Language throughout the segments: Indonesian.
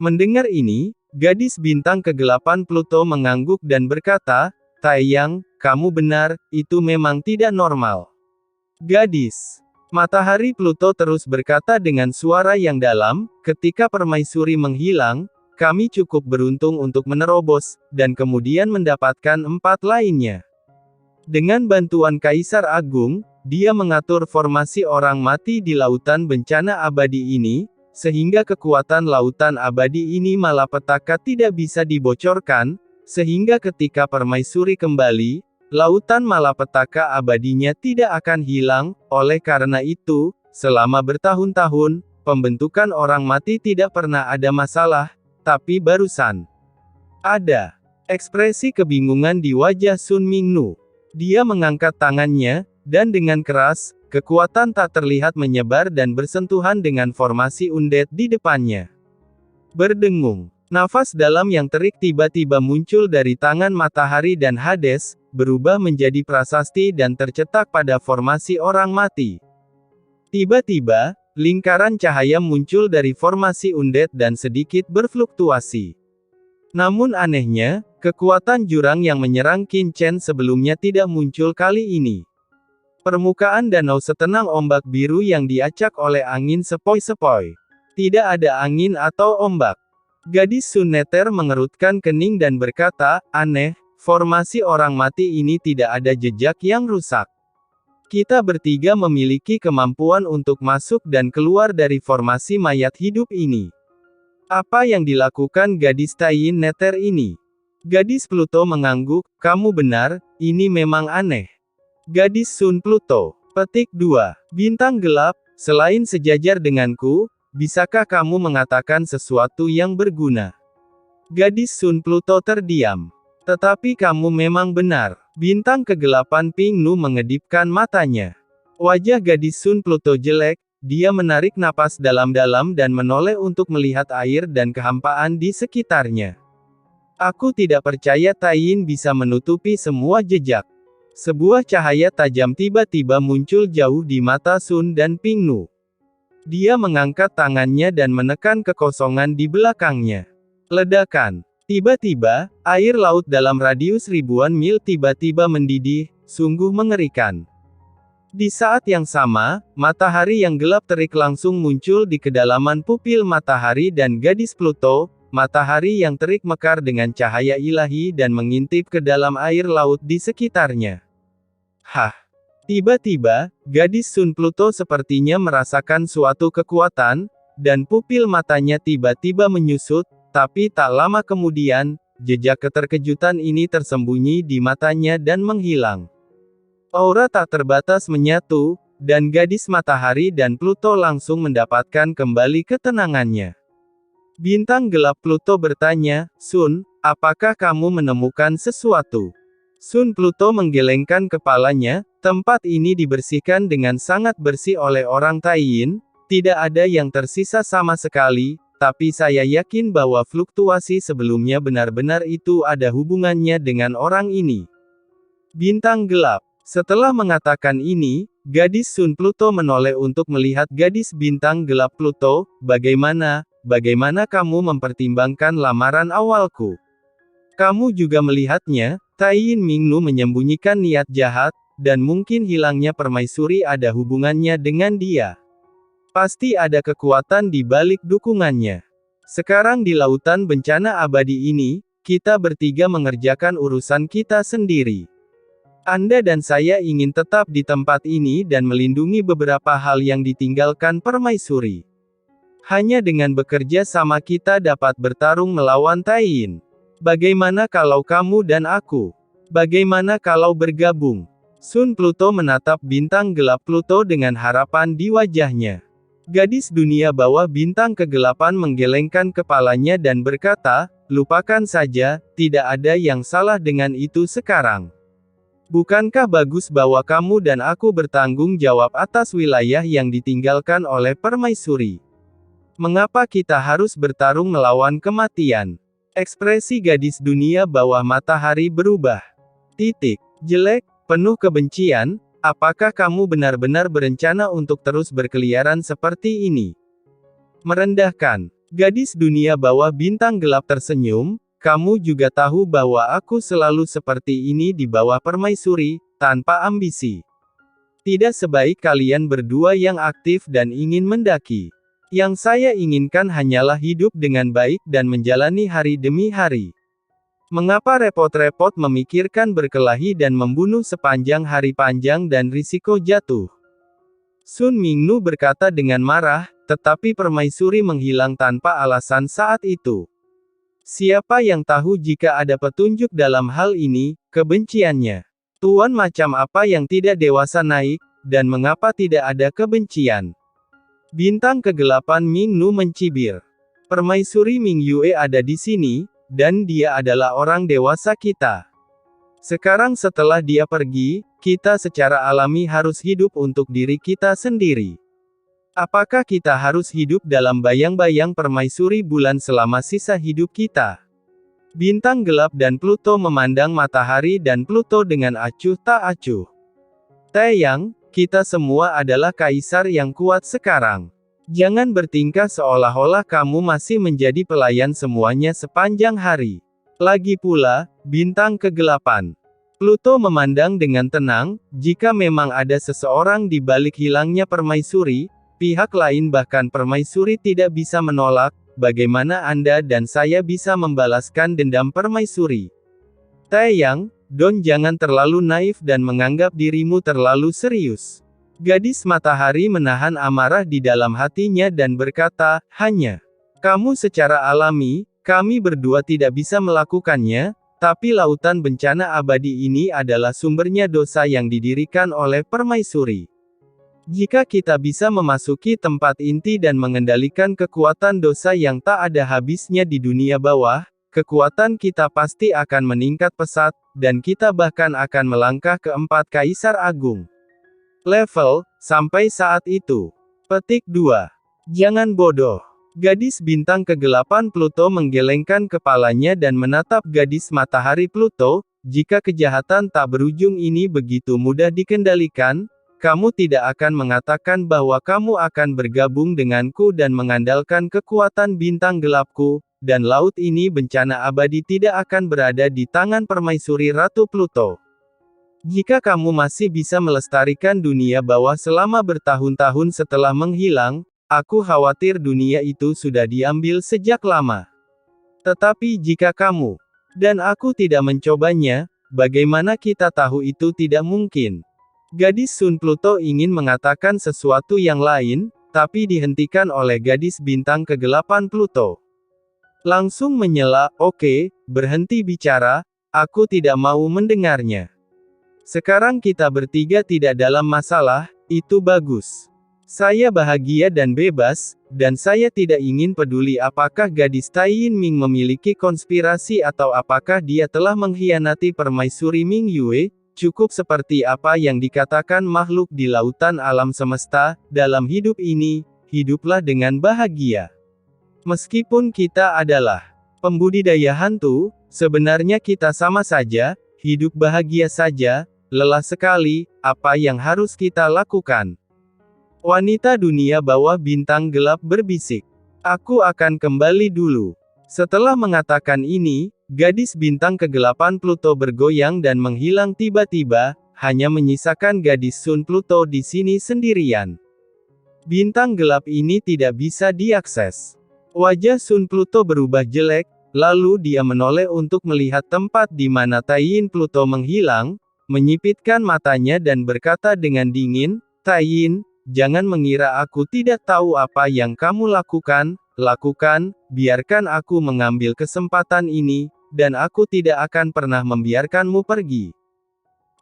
Mendengar ini, gadis bintang kegelapan Pluto mengangguk dan berkata, "Taeyang, kamu benar, itu memang tidak normal." Gadis Matahari Pluto terus berkata dengan suara yang dalam, "Ketika permaisuri menghilang, kami cukup beruntung untuk menerobos, dan kemudian mendapatkan 4 lainnya. Dengan bantuan Kaisar Agung, dia mengatur formasi orang mati di lautan bencana abadi ini, sehingga kekuatan lautan abadi ini malapetaka tidak bisa dibocorkan, sehingga ketika permaisuri kembali, lautan malapetaka abadinya tidak akan hilang. Oleh karena itu, selama bertahun-tahun, pembentukan orang mati tidak pernah ada masalah, tapi barusan ada ekspresi kebingungan di wajah Sun Mingnu. Dia mengangkat tangannya, dan dengan keras, kekuatan tak terlihat menyebar dan bersentuhan dengan formasi undead di depannya. Berdengung. Nafas dalam yang terik tiba-tiba muncul dari tangan matahari dan Hades, berubah menjadi prasasti dan tercetak pada formasi orang mati. Tiba-tiba, lingkaran cahaya muncul dari formasi undead dan sedikit berfluktuasi. Namun anehnya, kekuatan jurang yang menyerang Qin Chen sebelumnya tidak muncul kali ini. Permukaan danau setenang ombak biru yang diacak oleh angin sepoi-sepoi. Tidak ada angin atau ombak. Gadis Sun Nether mengerutkan kening dan berkata, "Aneh, formasi orang mati ini tidak ada jejak yang rusak. Kita bertiga memiliki kemampuan untuk masuk dan keluar dari formasi mayat hidup ini. Apa yang dilakukan gadis Taiyin Nether ini?" Gadis Pluto mengangguk, "Kamu benar, ini memang aneh." Gadis Sun Pluto. Petik 2. Bintang gelap, selain sejajar denganku, bisakah kamu mengatakan sesuatu yang berguna? Gadis Sun Pluto terdiam. Tetapi kamu memang benar. Bintang kegelapan Ping Nu mengedipkan matanya. Wajah gadis Sun Pluto jelek, dia menarik napas dalam-dalam dan menoleh untuk melihat air dan kehampaan di sekitarnya. Aku tidak percaya Taiyin bisa menutupi semua jejak. Sebuah cahaya tajam tiba-tiba muncul jauh di mata Sun dan Ping Nu. Dia mengangkat tangannya dan menekan kekosongan di belakangnya. Ledakan. Tiba-tiba, air laut dalam radius ribuan mil tiba-tiba mendidih, sungguh mengerikan. Di saat yang sama, matahari yang gelap terik langsung muncul di kedalaman pupil matahari dan gadis Pluto. Matahari yang terik mekar dengan cahaya ilahi dan mengintip ke dalam air laut di sekitarnya. Hah! Tiba-tiba, gadis Sun Pluto sepertinya merasakan suatu kekuatan, dan pupil matanya tiba-tiba menyusut, tapi tak lama kemudian, jejak keterkejutan ini tersembunyi di matanya dan menghilang. Aura tak terbatas menyatu, dan gadis matahari dan Pluto langsung mendapatkan kembali ketenangannya. Bintang gelap Pluto bertanya, "Sun, apakah kamu menemukan sesuatu?" Sun Pluto menggelengkan kepalanya, "Tempat ini dibersihkan dengan sangat bersih oleh orang Taiyin, tidak ada yang tersisa sama sekali, tapi saya yakin bahwa fluktuasi sebelumnya benar-benar itu ada hubungannya dengan orang ini." Bintang gelap. Setelah mengatakan ini, gadis Sun Pluto menoleh untuk melihat gadis bintang gelap Pluto, Bagaimana kamu mempertimbangkan lamaran awalku? Kamu juga melihatnya, Taiyin Mingnu menyembunyikan niat jahat, dan mungkin hilangnya permaisuri ada hubungannya dengan dia. Pasti ada kekuatan di balik dukungannya. Sekarang di lautan bencana abadi ini, kita bertiga mengerjakan urusan kita sendiri. Anda dan saya ingin tetap di tempat ini dan melindungi beberapa hal yang ditinggalkan permaisuri. Hanya dengan bekerja sama kita dapat bertarung melawan Taiyin. Bagaimana kalau kamu dan aku? Bagaimana kalau bergabung? Sun Pluto menatap bintang gelap Pluto dengan harapan di wajahnya. Gadis dunia bawah bintang kegelapan menggelengkan kepalanya dan berkata, "Lupakan saja, tidak ada yang salah dengan itu sekarang. Bukankah bagus bahwa kamu dan aku bertanggung jawab atas wilayah yang ditinggalkan oleh permaisuri? Mengapa kita harus bertarung melawan kematian?" Ekspresi gadis dunia bawah matahari berubah. Jelek, penuh kebencian, apakah kamu benar-benar berencana untuk terus berkeliaran seperti ini? Merendahkan. Gadis dunia bawah bintang gelap tersenyum, kamu juga tahu bahwa aku selalu seperti ini di bawah permaisuri, tanpa ambisi. Tidak sebaik kalian berdua yang aktif dan ingin mendaki. Yang saya inginkan hanyalah hidup dengan baik dan menjalani hari demi hari. Mengapa repot-repot memikirkan berkelahi dan membunuh sepanjang hari panjang dan risiko jatuh? Sun Mingnu berkata dengan marah, tetapi permaisuri menghilang tanpa alasan saat itu. Siapa yang tahu jika ada petunjuk dalam hal ini, kebenciannya. Tuan macam apa yang tidak dewasa naik, dan mengapa tidak ada kebencian? Bintang kegelapan Mingnu mencibir. Permaisuri Ming Yue ada di sini, dan dia adalah orang dewasa kita. Sekarang setelah dia pergi, kita secara alami harus hidup untuk diri kita sendiri. Apakah kita harus hidup dalam bayang-bayang permaisuri bulan selama sisa hidup kita? Bintang gelap dan Pluto memandang matahari dan Pluto dengan acuh tak acuh. Taeyang, kita semua adalah kaisar yang kuat sekarang. Jangan bertingkah seolah-olah kamu masih menjadi pelayan semuanya sepanjang hari. Lagi pula, bintang kegelapan. Pluto memandang dengan tenang, jika memang ada seseorang di balik hilangnya permaisuri, pihak lain bahkan permaisuri tidak bisa menolak, bagaimana Anda dan saya bisa membalaskan dendam permaisuri? Taeyang, Don jangan terlalu naif dan menganggap dirimu terlalu serius. Gadis matahari menahan amarah di dalam hatinya dan berkata, hanya kamu secara alami, kami berdua tidak bisa melakukannya, tapi lautan bencana abadi ini adalah sumbernya dosa yang didirikan oleh permaisuri. Jika kita bisa memasuki tempat inti dan mengendalikan kekuatan dosa yang tak ada habisnya di dunia bawah, kekuatan kita pasti akan meningkat pesat, dan kita bahkan akan melangkah ke 4 Kaisar Agung. Level, sampai saat itu. Petik 2. Jangan bodoh. Gadis bintang kegelapan Pluto menggelengkan kepalanya dan menatap gadis matahari Pluto, jika kejahatan tak berujung ini begitu mudah dikendalikan, kamu tidak akan mengatakan bahwa kamu akan bergabung denganku dan mengandalkan kekuatan bintang gelapku, dan laut ini bencana abadi tidak akan berada di tangan permaisuri Ratu Pluto. Jika kamu masih bisa melestarikan dunia bawah selama bertahun-tahun setelah menghilang, aku khawatir dunia itu sudah diambil sejak lama. Tetapi jika kamu dan aku tidak mencobanya, bagaimana kita tahu itu tidak mungkin? Gadis Sun Pluto ingin mengatakan sesuatu yang lain, tapi dihentikan oleh gadis bintang kegelapan Pluto. Langsung menyela, oke, berhenti bicara, aku tidak mau mendengarnya. Sekarang kita bertiga tidak dalam masalah, itu bagus. Saya bahagia dan bebas, dan saya tidak ingin peduli apakah gadis Taiyin Ming memiliki konspirasi atau apakah dia telah mengkhianati permaisuri Ming Yue. Cukup seperti apa yang dikatakan makhluk di lautan alam semesta, dalam hidup ini, hiduplah dengan bahagia. Meskipun kita adalah pembudidaya hantu, sebenarnya kita sama saja, hidup bahagia saja, lelah sekali, apa yang harus kita lakukan? Wanita dunia bawah bintang gelap berbisik. Aku akan kembali dulu. Setelah mengatakan ini, gadis bintang kegelapan Pluto bergoyang dan menghilang tiba-tiba, hanya menyisakan gadis Sun Pluto di sini sendirian. Bintang gelap ini tidak bisa diakses. Wajah Sun Pluto berubah jelek, lalu dia menoleh untuk melihat tempat di mana Taiyin Pluto menghilang, menyipitkan matanya dan berkata dengan dingin, Taiyin, jangan mengira aku tidak tahu apa yang kamu lakukan. Lakukan, biarkan aku mengambil kesempatan ini, dan aku tidak akan pernah membiarkanmu pergi.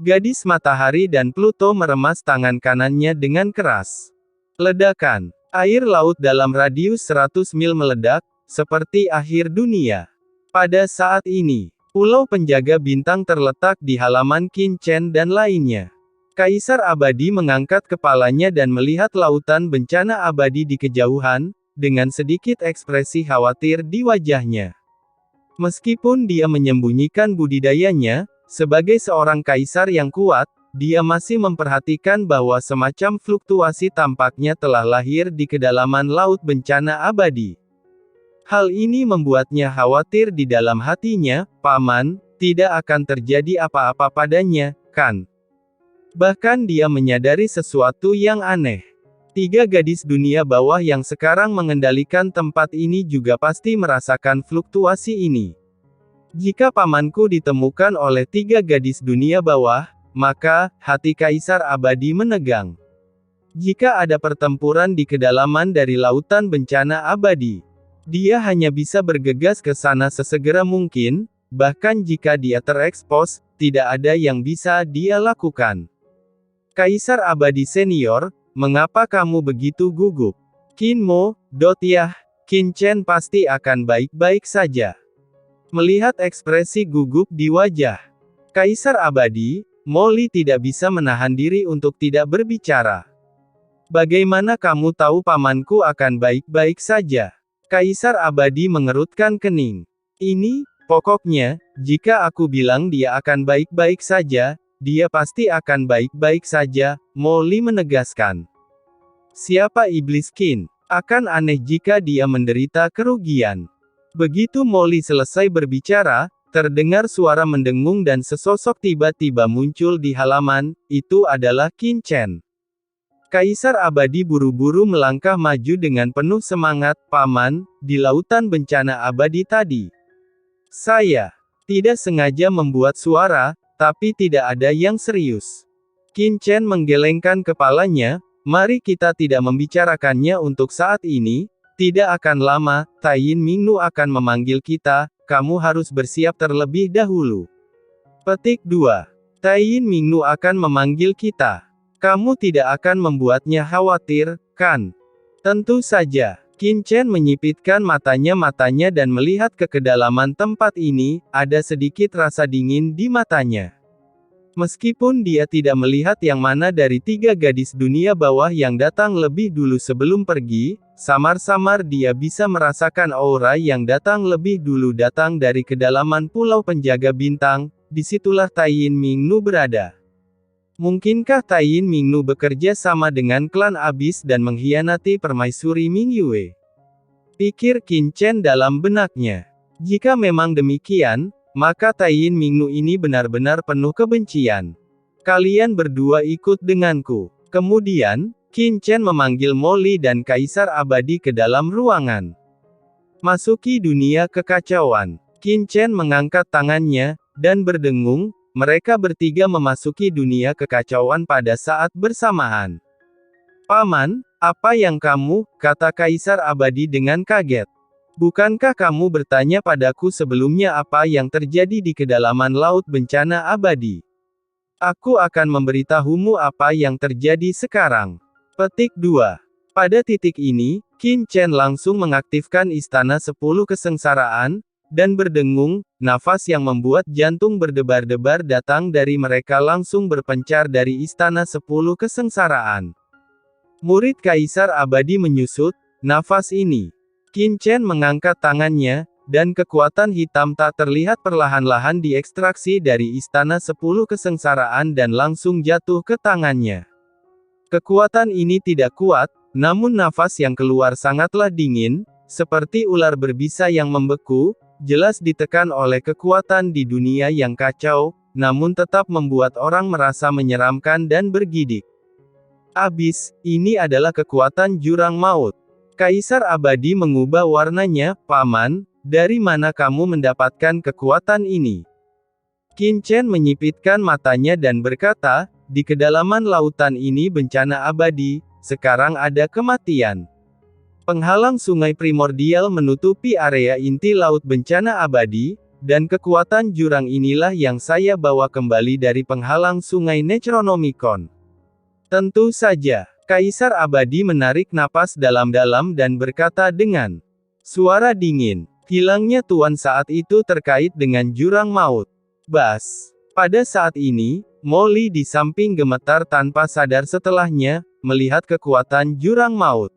Gadis matahari dan Pluto meremas tangan kanannya dengan keras. Ledakan. Air laut dalam radius 100 mil meledak, seperti akhir dunia. Pada saat ini, pulau penjaga bintang terletak di halaman Qin Chen dan lainnya. Kaisar abadi mengangkat kepalanya dan melihat lautan bencana abadi di kejauhan, dengan sedikit ekspresi khawatir di wajahnya. Meskipun dia menyembunyikan budidayanya, sebagai seorang kaisar yang kuat, dia masih memperhatikan bahwa semacam fluktuasi tampaknya telah lahir di kedalaman laut bencana abadi. Hal ini membuatnya khawatir di dalam hatinya, "Paman, tidak akan terjadi apa-apa padanya, kan?" Bahkan dia menyadari sesuatu yang aneh. 3 gadis dunia bawah yang sekarang mengendalikan tempat ini juga pasti merasakan fluktuasi ini. Jika pamanku ditemukan oleh 3 gadis dunia bawah, maka hati Kaisar Abadi menegang. Jika ada pertempuran di kedalaman dari lautan bencana abadi, dia hanya bisa bergegas ke sana sesegera mungkin, bahkan jika dia terekspos, tidak ada yang bisa dia lakukan. Kaisar Abadi Senior, mengapa kamu begitu gugup? Qin Mo, Yah, Qin Chen pasti akan baik-baik saja. Melihat ekspresi gugup di wajah Kaisar Abadi, Molly tidak bisa menahan diri untuk tidak berbicara. Bagaimana kamu tahu pamanku akan baik-baik saja? Kaisar Abadi mengerutkan kening. Ini, pokoknya, jika aku bilang dia akan baik-baik saja, dia pasti akan baik-baik saja, Molly menegaskan. Siapa iblis Qin? Akan aneh jika dia menderita kerugian. Begitu Molly selesai berbicara, terdengar suara mendengung dan sesosok tiba-tiba muncul di halaman, itu adalah Qin Chen. Kaisar Abadi buru-buru melangkah maju dengan penuh semangat, "Paman, di lautan bencana abadi tadi. Saya tidak sengaja membuat suara, tapi tidak ada yang serius." Qin Chen menggelengkan kepalanya, "Mari kita tidak membicarakannya untuk saat ini, tidak akan lama, Taiyin Mingnu akan memanggil kita, kamu harus bersiap terlebih dahulu." Petik 2. Taiyin Mingnu akan memanggil kita. Kamu tidak akan membuatnya khawatir, kan? Tentu saja. Qin Chen menyipitkan matanya dan melihat ke kedalaman tempat ini, ada sedikit rasa dingin di matanya. Meskipun dia tidak melihat yang mana dari 3 gadis dunia bawah yang datang lebih dulu sebelum pergi, samar-samar dia bisa merasakan aura yang datang lebih dulu datang dari kedalaman Pulau Penjaga Bintang, disitulah Taiyin Mingnu berada. Mungkinkah Taiyin Mingnu bekerja sama dengan klan Abis dan mengkhianati permaisuri Mingyue? Pikir Qin Chen dalam benaknya. Jika memang demikian, maka Taiyin Mingnu ini benar-benar penuh kebencian. Kalian berdua ikut denganku. Kemudian, Qin Chen memanggil Molly dan Kaisar Abadi ke dalam ruangan. Masuki dunia kekacauan. Qin Chen mengangkat tangannya, dan berdengung, mereka bertiga memasuki dunia kekacauan pada saat bersamaan. "Paman, apa yang kamu?" kata Kaisar Abadi dengan kaget. "Bukankah kamu bertanya padaku sebelumnya apa yang terjadi di kedalaman laut bencana abadi? Aku akan memberitahumu apa yang terjadi sekarang." Petik 2. Pada titik ini, Qin Chen langsung mengaktifkan Istana 10 Kesengsaraan, dan berdengung, nafas yang membuat jantung berdebar-debar datang dari mereka langsung berpencar dari Istana 10 Kesengsaraan. Murid Kaisar Abadi menyusut, nafas ini. Qin Chen mengangkat tangannya, dan kekuatan hitam tak terlihat perlahan-lahan diekstraksi dari Istana 10 Kesengsaraan dan langsung jatuh ke tangannya. Kekuatan ini tidak kuat, namun nafas yang keluar sangatlah dingin, seperti ular berbisa yang membeku, jelas ditekan oleh kekuatan di dunia yang kacau, namun tetap membuat orang merasa menyeramkan dan bergidik. Abis, ini adalah kekuatan jurang maut. Kaisar Abadi mengubah warnanya, "Paman, dari mana kamu mendapatkan kekuatan ini?" Qin Chen menyipitkan matanya dan berkata, "Di kedalaman lautan ini bencana abadi, sekarang ada kematian. Penghalang sungai primordial menutupi area inti laut bencana abadi, dan kekuatan jurang inilah yang saya bawa kembali dari penghalang sungai Necronomicon." Tentu saja, Kaisar Abadi menarik napas dalam-dalam dan berkata dengan suara dingin, hilangnya Tuan saat itu terkait dengan jurang maut. Bas. Pada saat ini, Molly di samping gemetar tanpa sadar setelahnya, melihat kekuatan jurang maut.